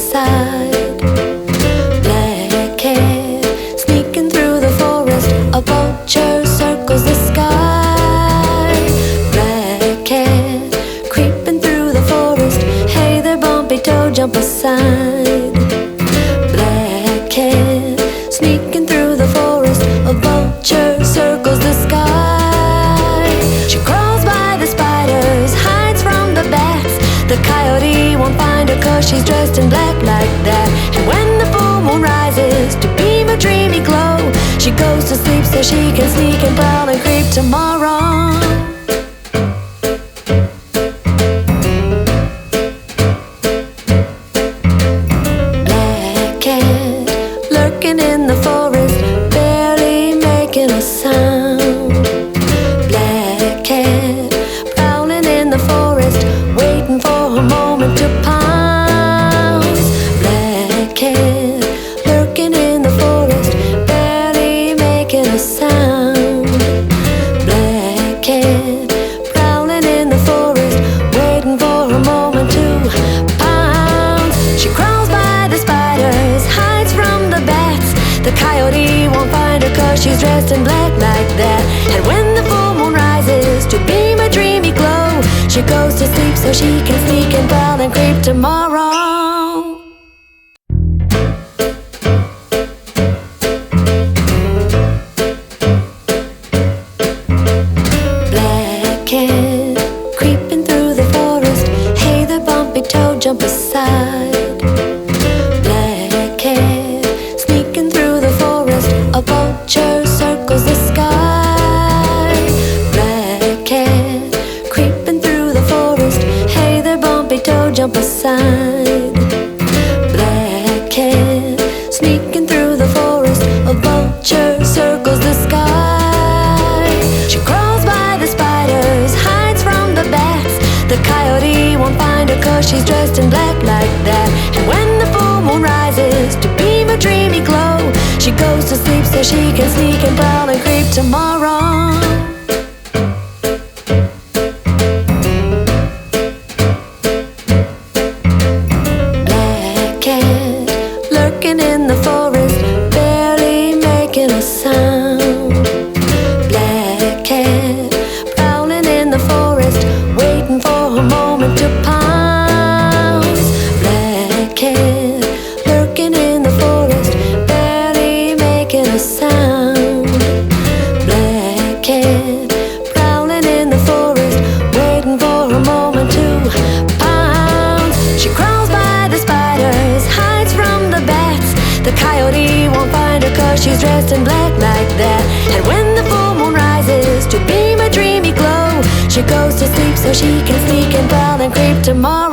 aside. Black cat sneaking through the forest, a vulture circles the sky. Black cat creeping through the forest, hey there bumpy toe, jump aside. Black cat sneaking through the forest, a vulture circles the sky. She crawls by the spiders, hides from the bats. The coyote won't find her 'cause she's dressed in black like that. And when the full moon rises to beam a dreamy glow, she goes to sleep so she can sneak and prowl and creep tomorrow. Black cat lurking in the forest, barely making a sound. Black cat prowling in the forest, waiting for a moment to pounce. Black cat lurking in the forest, barely making a sound. Black cat prowling in the forest, waiting for a moment to pounce. She crawls by the spiders, hides from the bats. The coyote won't find her 'cause she's dressed in black like that. And when the full moon rises to beam a dreamy glow, she goes to sleep so she can sneak and prowl and creep tomorrow. Black cat creeping through the forest, hey there bumpy toe, jump aside. Black cat sneaking through the forest, a vulture circles the sky. Black cat creeping through the forest, hey there bumpy toe, jump aside. Black cat sneaking through the forest, a vulture circles the sky. She crawls by the spiders, hides from the bats. The coyote won't find her 'cause she's dressed in black like that. And when the full moon rises to beam a dreamy glow, she goes to sleep so she can sneak and prowl and creep tomorrow. Black cat lurking in the forest, barely making a sound. Black cat prowling in the forest, waiting for a moment to pounce. Black cat lurking in the forest, barely making a sound. Black cat prowling in the forest, waiting for a moment to pounce. She crawls by the spiders, hides from the bats. The coyote won't find her 'cause she's dressed in black like that. And when the full moon rises to beam a dreamy glow, she goes to sleep so she can sneak and prowl and creep tomorrow.